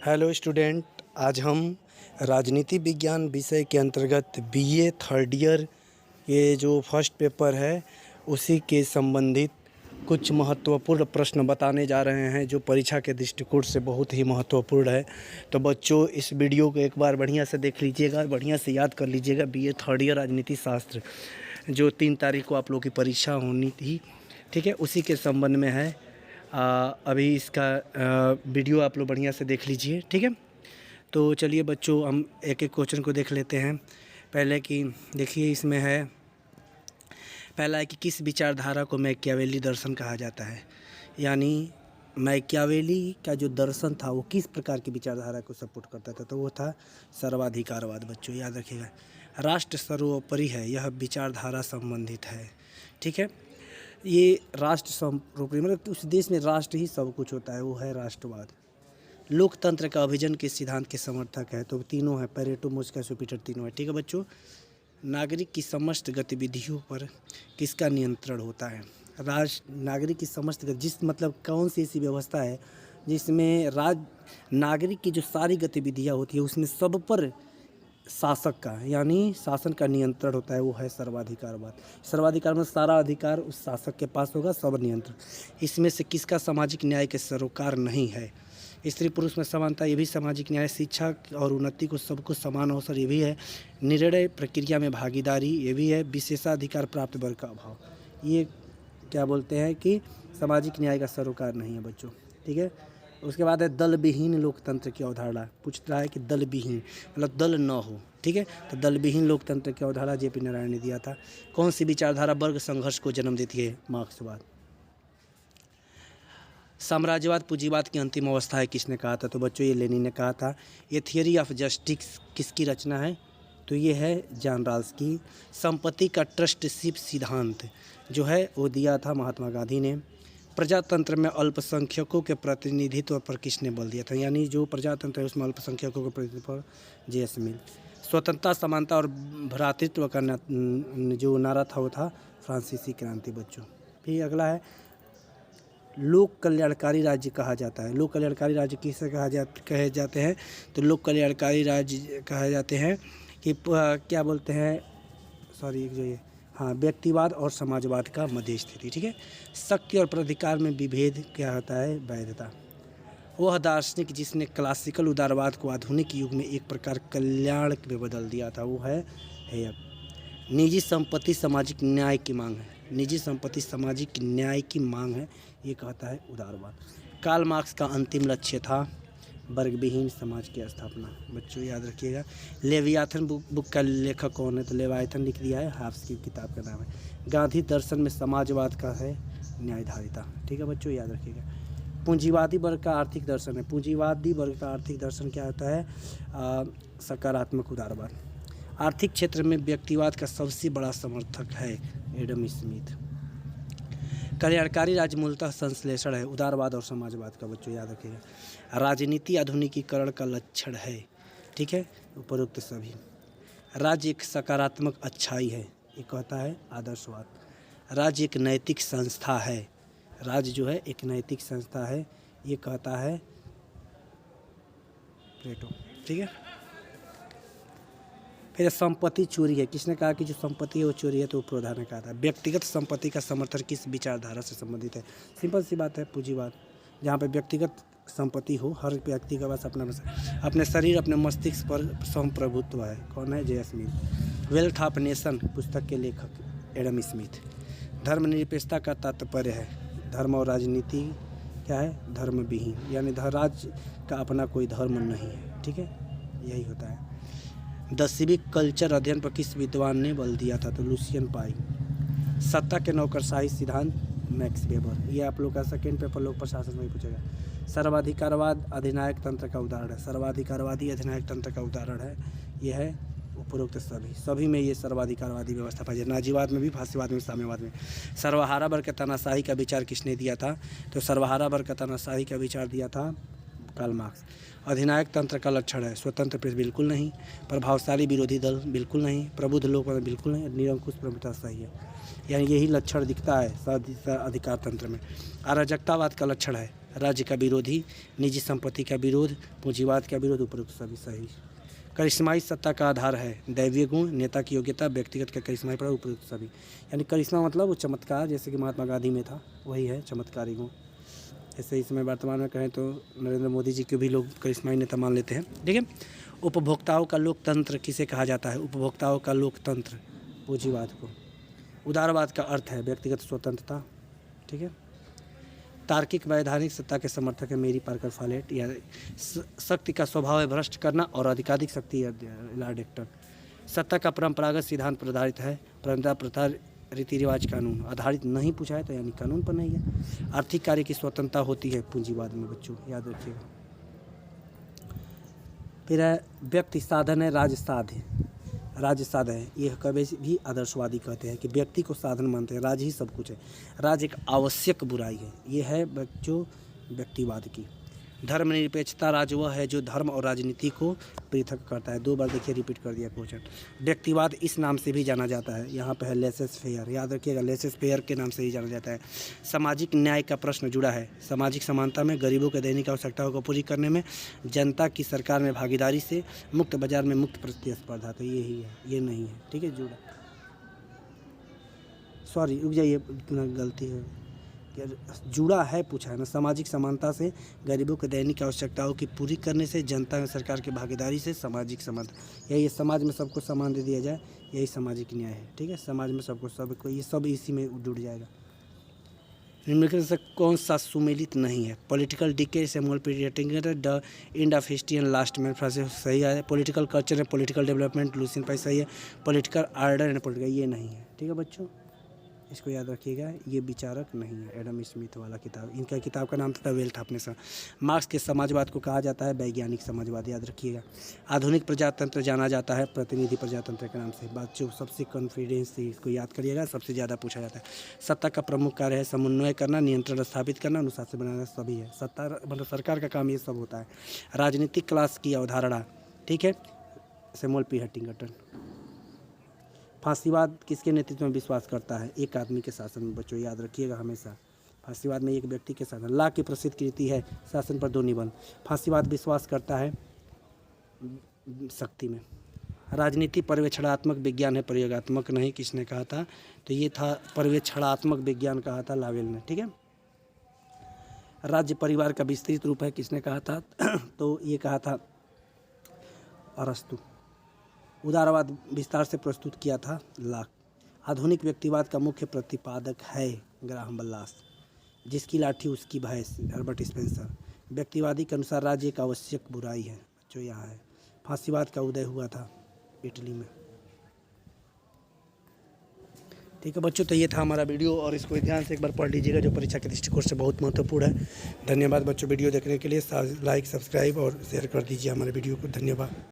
Hello student, आज हम राजनीति विज्ञान विषय के अंतर्गत बीए थर्ड ईयर ये जो फर्स्ट पेपर है उसी के संबंधित कुछ महत्वपूर्ण प्रश्न बताने जा रहे हैं जो परीक्षा के दृष्टिकोण से बहुत ही महत्वपूर्ण है। तो बच्चों, इस वीडियो को एक बार बढ़िया से देख लीजिएगा, बढ़िया से याद कर लीजिएगा। बीए थर्ड ईयर राजनीति शास्त्र जो 3 तारीख को आप लोगों की परीक्षा होनी थी, ठीक है, उसी के संबंध में है। अभी इसका वीडियो आप लोग बढ़िया से देख लीजिए, ठीक है। तो चलिए बच्चों, हम एक एक क्वेश्चन को देख लेते हैं। पहले कि देखिए, इसमें है पहला है कि किस विचारधारा को मैकियावेली दर्शन कहा जाता है। यानी मैकियावेली का जो दर्शन था वो किस प्रकार की विचारधारा को सपोर्ट करता था, तो वो था सर्वाधिकारवाद। बच्चों याद रखिएगा, राष्ट्र सर्वोपरि है, यह विचारधारा संबंधित है, ठीक है। ये राष्ट्र सर्वोपरि मतलब उस देश में राष्ट्र ही सब कुछ होता है, वो है राष्ट्रवाद। लोकतंत्र का अभिजन के सिद्धांत के समर्थक है, तो तीनों है, पेरेटो, मोस्का, सुपीटर, तीनों है, ठीक है बच्चों। नागरिक की समस्त गतिविधियों पर किसका नियंत्रण होता है। नागरिक की समस्त जिस मतलब कौन सी ऐसी व्यवस्था है जिसमें नागरिक की जो सारी गतिविधियाँ होती है उसमें सब पर शासक का यानी शासन का नियंत्रण होता है, वो है सर्वाधिकारवाद। सर्वाधिकार में सारा अधिकार उस शासक के पास होगा, सब नियंत्रण। इसमें से किसका सामाजिक न्याय के सरोकार नहीं है। स्त्री पुरुष में समानता, ये भी सामाजिक न्याय। शिक्षा और उन्नति को सबको समान अवसर, ये भी है। निर्णय प्रक्रिया में भागीदारी, ये भी है। विशेषाधिकार प्राप्त वर्ग का अभाव, ये क्या बोलते हैं कि सामाजिक न्याय का सरोकार नहीं है बच्चों, ठीक है। उसके बाद है दल विहीन लोकतंत्र की अवधारणा। पूछ रहा है कि दल विहीन मतलब दल न हो, ठीक है। तो दल विहीन लोकतंत्र की अवधारणा जेपी नारायण ने दिया था। कौन सी विचारधारा वर्ग संघर्ष को जन्म देती है। मार्क्सवाद। साम्राज्यवाद पूंजीवाद की अंतिम अवस्था है, किसने कहा था, तो बच्चों ये लेनिन ने कहा था। ये थियरी ऑफ जस्टिस किसकी रचना है, तो ये है जॉन रॉल्स की। संपत्ति का ट्रस्टशिप सिद्धांत जो है वो दिया था महात्मा गांधी ने। प्रजातंत्र में अल्पसंख्यकों के प्रतिनिधित्व पर किसने बल दिया था, यानी जो प्रजातंत्र है उसमें अल्पसंख्यकों के प्रतिनिधित्व पर जे.एस. मिल। स्वतंत्रता, समानता और भ्रातृत्व का जो नारा था वो था फ्रांसीसी क्रांति बच्चों। फिर अगला है लोक कल्याणकारी राज्य कहा जाता है। लोक कल्याणकारी राज्य किसे कहे जाते हैं, तो लोक कल्याणकारी राज्य कहे जाते हैं कि क्या बोलते हैं, सॉरी जो ये हाँ, व्यक्तिवाद और समाजवाद का मध्य स्थिति, ठीक है। शक्ति और प्राधिकार में विभेद क्या होता है, वैधता। वह दार्शनिक जिसने क्लासिकल उदारवाद को आधुनिक युग में एक प्रकार कल्याण में बदल दिया था, वो है हेयक। निजी संपत्ति सामाजिक न्याय की मांग है। निजी संपत्ति सामाजिक न्याय की मांग है, ये कहता है उदारवाद। कार्ल मार्क्स का अंतिम लक्ष्य था वर्ग विहीन समाज की स्थापना। बच्चों याद रखिएगा। लेवियाथन बुक का लेखक कौन है, तो लेवियाथन लिख दिया है, हाफ्स की किताब का नाम है। गांधी दर्शन में समाजवाद का है न्यायधारिता, ठीक है बच्चों याद रखिएगा। पूंजीवादी वर्ग का आर्थिक दर्शन है। पूंजीवादी वर्ग का आर्थिक दर्शन क्या होता है, सकारात्मक उदारवाद। आर्थिक क्षेत्र में व्यक्तिवाद का सबसे बड़ा समर्थक है एडम स्मिथ। कल्याणकारी राज्य मूलतः संश्लेषण है, उदारवाद और समाजवाद का, बच्चों याद रखिएगा। राजनीति आधुनिकीकरण का लक्षण है, ठीक है, उपरोक्त सभी। राज्य एक सकारात्मक अच्छाई है, ये कहता है आदर्शवाद। राज्य एक नैतिक संस्था है। राज्य जो है एक नैतिक संस्था है, ये कहता है प्लेटो, ठीक है। फिर संपत्ति चोरी है, किसने कहा कि जो संपत्ति है वो चोरी है, तो प्रोधा ने कहा था। व्यक्तिगत संपत्ति का समर्थन किस विचारधारा से संबंधित है, सिंपल सी बात है, पूंजीवाद। जहाँ पे व्यक्तिगत संपत्ति हो, हर व्यक्ति के पास अपने शरीर अपने मस्तिष्क पर संप्रभुत्व है, कौन है, JS. Mill. Wealth of nation पुस्तक के लेखक एडम स्मिथ। धर्मनिरपेक्षता का तात्पर्य है धर्म और राजनीति क्या है, धर्म विहीन, यानी राज्य का अपना कोई धर्म नहीं है, ठीक है, यही होता है। द सिविक कल्चर अध्ययन पर किस विद्वान ने बल दिया था, तो लुसियन पाई। सत्ता के नौकरशाही सिद्धांत मैक्स वेबर, ये आप लोग का सेकेंड पेपर लोक प्रशासन में पूछेगा। सर्वाधिकारवाद अधिनायक तंत्र का उदाहरण है। सर्वाधिकारवादी अधिनायक तंत्र का उदाहरण है, ये है उपरोक्त सभी में ये सर्वाधिकारवादी व्यवस्था पाई जाए। नाजीवाद में भी, फांसीवाद में, साम्यवाद में। सर्वहारा वर्ग तानाशाही का विचार किसने दिया था, तो सर्वहारा वर्ग तानाशाही का विचार दिया था कार्ल मार्क्स। अधिनायक तंत्र का लक्षण है स्वतंत्र प्रेस, बिल्कुल नहीं। प्रभावशाली विरोधी दल, बिल्कुल नहीं। प्रबुद्ध लोकतंत्र, बिल्कुल नहीं। निरंकुश प्रभुता, सही है। यानी यही लक्षण दिखता है अधिकार तंत्र में। अराजकतावाद का लक्षण है राज्य का विरोधी, निजी संपत्ति का विरोध, पूंजीवाद का विरोध, उपरोक्त सभी सही। करिश्माई सत्ता का आधार है दैवीय गुण, नेता की योग्यता, व्यक्तिगत का करिश्माई पर उपरोक्त सभी। यानी करिश्मा मतलब वो चमत्कार, जैसे कि महात्मा गांधी में था, वही है चमत्कारी गुण। ऐसे इसमें वर्तमान में कहें तो नरेंद्र मोदी जी को भी लोग करिश्माई नेता मान लेते हैं। ठीक है। उपभोक्ताओं का लोकतंत्र किसे कहा जाता है? उपभोक्ताओं का लोकतंत्र पूंजीवाद को। उदारवाद का अर्थ है व्यक्तिगत स्वतंत्रता। ठीक है। तार्किक वैधानिक सत्ता के समर्थक है मेरी पार्कर फॉलेट। या शक्ति का स्वभाव है भ्रष्ट करना और अधिकाधिक शक्ति लॉर्ड एक्टर। सत्ता का परंपरागत सिद्धांत पर आधारित है, परंपरा प्रथा रीति रिवाज कानून आधारित नहीं पूछा है तो यानी कानून पर नहीं है। आर्थिक कार्य की स्वतंत्रता होती है पूंजीवाद में, बच्चों याद रखिएगा। फिर है व्यक्ति साधन है राज साध्य। राज्य साध है, यह कभी भी आदर्शवादी कहते हैं कि व्यक्ति को साधन मानते हैं, राज ही सब कुछ है। राज एक आवश्यक बुराई है, यह है बच्चों व्यक्तिवाद की। धर्मनिरपेक्षता राज वह है जो धर्म और राजनीति को पृथक करता है। 2 बार देखिए रिपीट कर दिया क्वेश्चन। व्यक्तिवाद इस नाम से भी जाना जाता है, यहाँ पे है लेसेस फेयर, याद रखिएगा लेसेस फेयर के नाम से ही जाना जाता है। सामाजिक न्याय का प्रश्न जुड़ा है सामाजिक समानता में, गरीबों के दैनिक आवश्यकताओं को पूरी करने में, जनता की सरकार में भागीदारी से, मुक्त बाजार में मुक्त प्रतिस्पर्धा। तो यही है, ये नहीं है। ठीक है, जुड़ा, सॉरी रुक जाइए, गलती है, जुड़ा है पूछा है ना। सामाजिक समानता से, गरीबों के दैनिक आवश्यकताओं की पूरी करने से, जनता में सरकार की भागीदारी से, सामाजिक समानता, यही समाज में सबको समान दे दिया जाए, यही सामाजिक न्याय है। ठीक है, समाज में सबको ये सब इसी में जुड़ जाएगा। निम्नलिखित से कौन सा सुमेलित नहीं है? पॉलिटिकल डिके, सैमुअल पीरियटिंग, the end of history and last man Francis सही है। Political culture and political development Lucian Pye सही है। पॉलिटिकल आर्डर एंड पॉलिटिकल ये नहीं है। ठीक है बच्चों, इसको याद रखिएगा, ये विचारक नहीं है। एडम स्मिथ वाला किताब, इनका किताब का नाम था the wealth of nation. Marks के समाजवाद को कहा जाता है वैज्ञानिक समाजवाद, याद रखिएगा। आधुनिक प्रजातंत्र जाना जाता है प्रतिनिधि प्रजातंत्र के नाम से। बच्चों सबसे कॉन्फिडेंस से इसको याद करिएगा, सबसे ज़्यादा पूछा जाता है। सत्ता का प्रमुख कार्य है समन्वय करना, नियंत्रण स्थापित करना, अनुशासन बनाना, सभी है। सत्ता मतलब सरकार का काम ये सब होता है। राजनीतिक क्लास की अवधारणा, ठीक है, सैमुअल पी हंटिंगटन। फांसीवाद किसके नेतृत्व में विश्वास करता है? एक आदमी के शासन में, बच्चों याद रखिएगा हमेशा। फांसीवाद में एक व्यक्ति के शासन। ला की प्रसिद्ध कृति है शासन पर 2 निबंध। फांसीवाद विश्वास करता है शक्ति में। राजनीति पर्यवेक्षणात्मक विज्ञान है, प्रयोगात्मक नहीं। किसने कहा था? तो ये था पर्यवेक्षणात्मक विज्ञान कहा था लावेल ने। ठीक है। राज्य परिवार का विस्तृत रूप है, किसने कहा था? तो ये कहा था अरस्तु। उदारवाद विस्तार से प्रस्तुत किया था लाक। आधुनिक व्यक्तिवाद का मुख्य प्रतिपादक है ग्राहम बल्लास। जिसकी लाठी उसकी भैंस, हर्बर्ट स्पेंसर। व्यक्तिवादी के अनुसार राज्य एक आवश्यक बुराई है, जो यहाँ है। फांसीवाद का उदय हुआ था इटली में। ठीक है बच्चों, तो ये था हमारा वीडियो और इसको ध्यान से एक बार पढ़ लीजिएगा, जो परीक्षा के दृष्टिकोण से बहुत महत्वपूर्ण है। धन्यवाद बच्चों वीडियो देखने के लिए। लाइक, सब्सक्राइब और शेयर कर दीजिए हमारे वीडियो को। धन्यवाद।